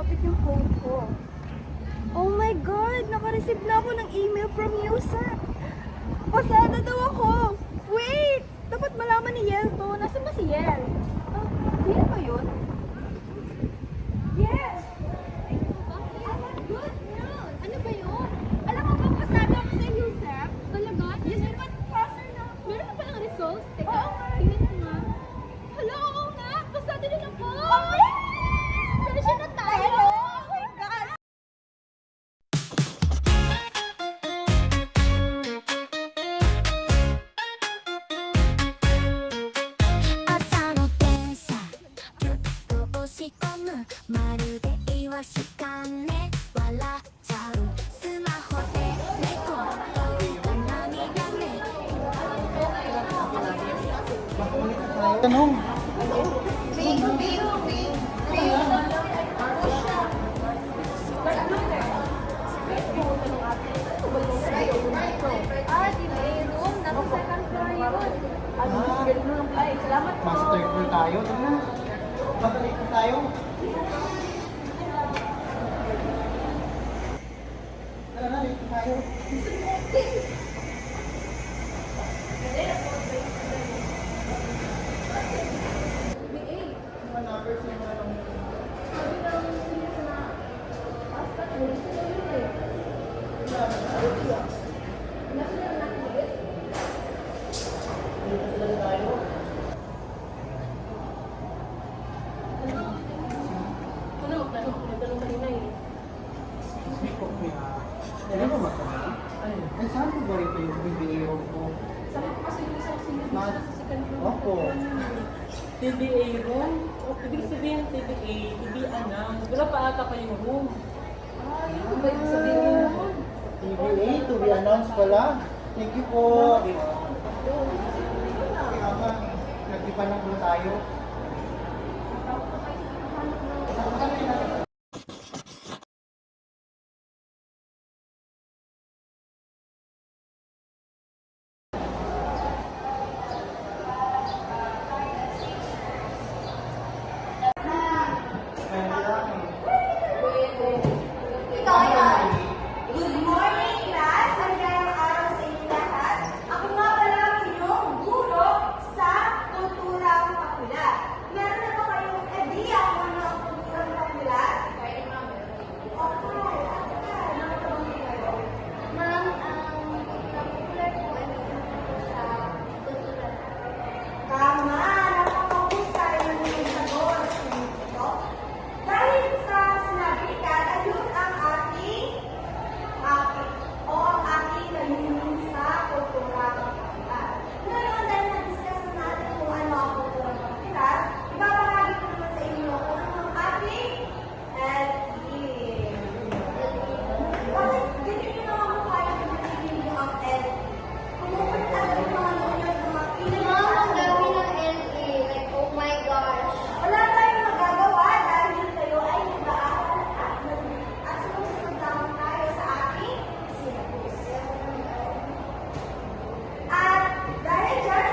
nakapit yung phone ko. Oh my God! Naka-receive na ako ng email from USAP. Pasada daw ako. Wait! Dapat malaman ni Yel to. Nasaan ba si Yel? Si Yel ba yun? Yes! Good news! Ano ba yun? Alam mo ba, pasada ako sa USAP? Talaga? Yes, but passer na ako. Meron na palang result? Teka, tingnan mo nga. Hala, oo nga! Pasada din ako! Finish na tayo! Oh my God! Tanong. Salamat po. Nasa third floor tayo. Tara na. Babalik na tayo. Tara na, dito tayo. Ano ba magkano? Ay, saan po ba ito yung BBA ko? Sabi ko kasi yung isang senior Ma- sa second floor. Opo. TBA room? O, ibig sabihin ng TBA, to be announced. Wala pa ata kayong room. Yun ba yung sabihin mo? BBA to be announced pala. Thank you po. Kaya nga, nagtipan lang po tayo. Good morning, class! Magandang araw sa inyo lahat. Ako nga pala ang inyong guro sa Kulturang Popular. Meron na ba kayong idea kung ano ang Kulturang Popular? Okay. Nakatabang kayo. Ma'am, ang Kulturang Popular po ay nagtuturo sa kultura. Tama! Napakahusay yung inyong sagot sa ito. Dahil sa sinabi ka, ayun ang ating nalilin sa Kulturang Popular. Ngayon, dahil na-discuss na natin kung ano ang Kulturang Popular, ibabahagi ko naman sa inyo kung ano ang ating LE. Bakit hindi nyo naman mo kaya kung nagiging nyo ang LE? Kumukulit agad yung mga nunod ng mga Ma'am, ang dami ng LA. Like, oh my gosh. wala tayong magagawa dahil kayo ay nag-aaral at sumusunod lamang tayo sa ating syllabus. At dahil dyan,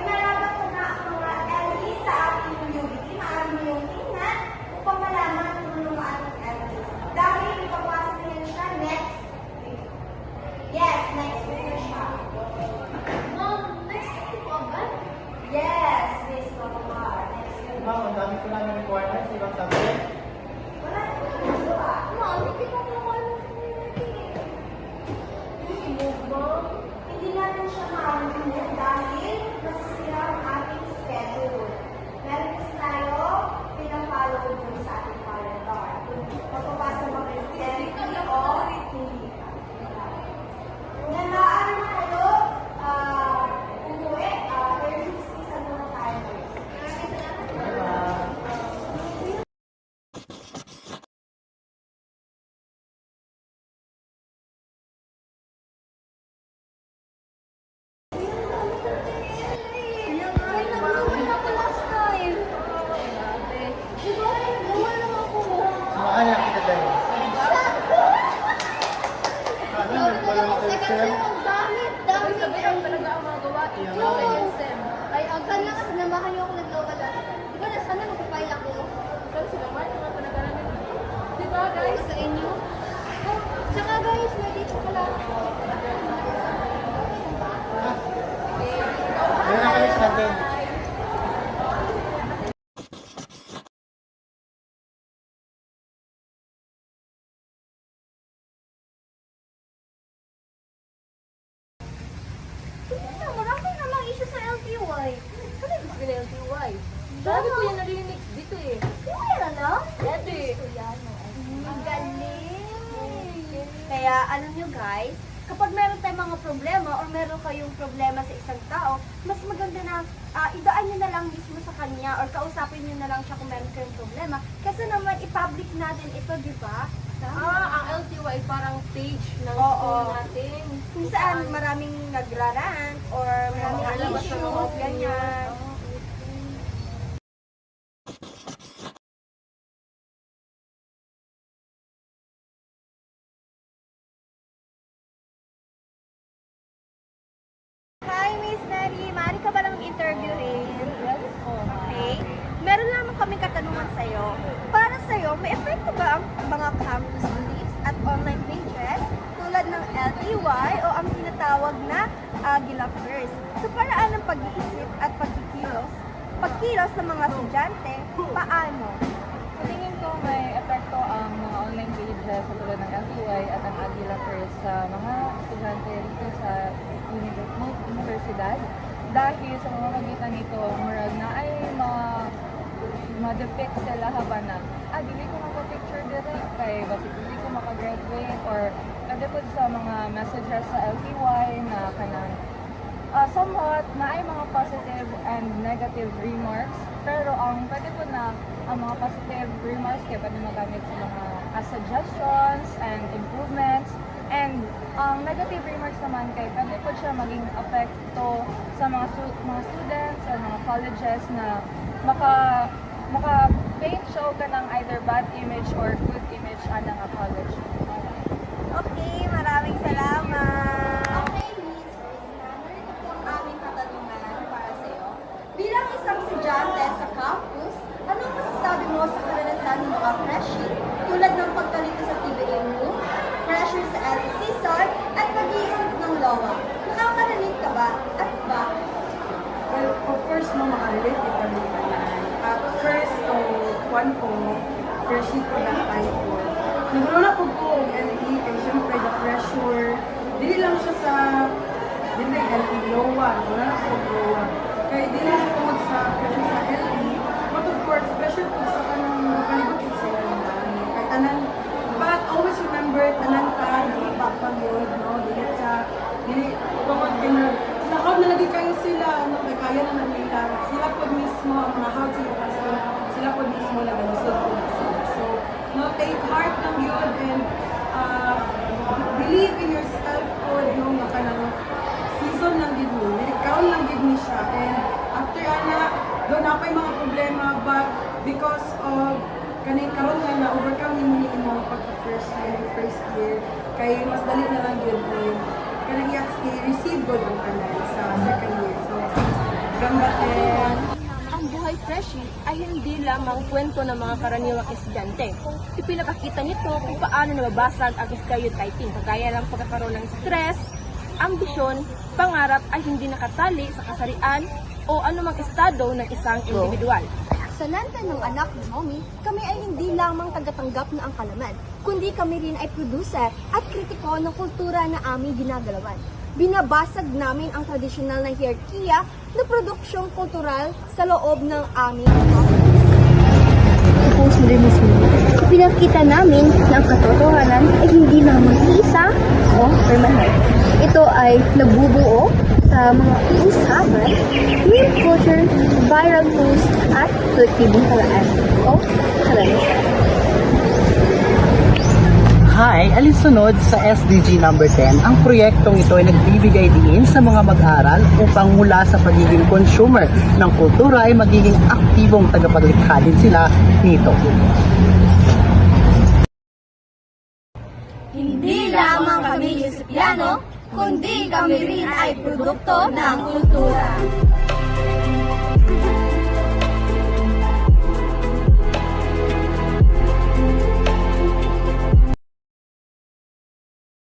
nalabat ko na ang mga LE sa ating UBT. Maaari mo yung tingnan upang malaman kung ano ang ating LE. Dahil ipapasa niyan siya next week. Yes, next week na siya. Ma'am, next week po ba? Yes, Miss Mamamar. Next week. Ma'am, ang dami ko namin requirements sa ibang subject. Wala naman ang magawa. Ma'am, hindi ko po alam kung hindi. I-move mo. Hindi natin siya ma-remove dahil masisira ang ating schedule. Meron kasi tayo, pinafollow dun sa ating calendar. Kung mapapasa mo kayo, o hindi ka. Kung maaari na kayo, umuwi, pero isa muna tayo. Maraming salamat. Bye-bye. Sabi ko yan narinig dito eh. Kaya lang? Dati. Ang galing! Kaya alam nyo guys, kapag meron tayong mga problema or meron kayong problema sa isang tao, mas maganda na idaan nyo na lang mismo sa kanya or kausapin nyo na lang siya kung meron kayong problema. Kasi naman i-public natin ito, di ba? Ang LTY parang page ng Oo. school natin. Kung saan maraming nagrarant or maraming lalabas ng mga issues, ganyan. Hi, Miss Mary. Maaari ka ba lang interviewin? Yes po. Okay. Meron lamang kaming katanungan sa'yo. Para sa'yo, may epekto ba ang mga campus beliefs at online pages tulad ng LTY o ang tinatawag na Agilapers sa paraan ng pag-iisip at pagkilos ng mga estudyante? Paano? Sa tingin ko may epekto ang mga online pages tulad ng LTY at ang Agilapers sa mga estudyante dito sa universidad. Dahil sa mga magitan nito, murag na ay ma-depict sila haban na dili ko maka-picture direct kay basig dili ko maka-graduate or kadipod sa mga messages sa LTY na kanang somewhat na ay mga positive and negative remarks, pero ang pwede po na ang mga positive remarks kaya pwede magamit sa mga suggestions and improvements, and ang negative remarks naman kay pwede po siya maging apekto sa mga students sa mga colleges na maka-paint show ka ng either bad image or good image ana nga college. Okay, maraming salamat. Okay, Miss Rizna, narito po ang aming katanungan para sa'yo. Bilang isang estudyante sa campus, anong masasabi mo sa karanasan ng mga freshie tulad ng pagkalito sa TBA room, pressure sa LE season, at pag-iisip ng LOA? Nakaka-relate ka ba? At bakit? Well, of course, no, makarelate kita rin naman. At first, one ko, freshie ko lang tayo po. Nagulala po ko ang LE, kaya syempre, the pressure, dili lang siya sa, dili LE, LOA, nagulala po ang LOA. Kaya dili lang siya tungkol sa pressure sa LE, but of course, pressure po sa kanang palibot po sa LE. Kaya tanan, but always remember, tanan ka, nangapapag yun, no, dili sa, dili, tungkol ka nakaw na lagi kayo sila, no, may kaya na nila. Sila po mismo, ang mga house sila po mismo nag-alusod po sila. So, no, take heart ng yun and believe in yourself po, no, nga ka ng season lang din mo. Nilikaw lang din mo siya. And after doon na pa yung mga problema, but because of kaning karon nga na overcome ni mo pagka-first year, kay mas dali na lang yun kanang i-receive ko yung kanal sa second year. So, gambatin. Ang buhay freshie ay hindi lamang kwento ng mga karaniwang estudyante. Ipinakakita nito kung paano nababasag ang stereotyping, kagaya ng pagkakaroon ng stress, ambisyon, pangarap ay hindi nakatali sa kasarian o anumang estado ng isang individual. Sa lanta ng anak ni Mommy, kami ay hindi lamang tagatanggap na ang kalaman, kundi kami rin ay producer at kritiko ng kultura na aming ginagalawan. Binabasag namin ang tradisyonal na hierarkiya na produksyong kultural sa loob ng aming pinakita namin na ang katotohanan ay hindi lamang isa o permanent. Ito ay nabubuo sa mga usapan, meme culture, viral posts, at kolektibong paraan o karanasan. Hi! Alinsunod sa SDG number 10, ang proyektong ito ay nagbibigay diin sa mga mag-aaral upang mula sa pagiging consumer ng kultura ay magiging aktibong tagapaglikha din sila nito. Hindi lamang kami Yusupiano, kundi kami rin ay produkto ng kultura.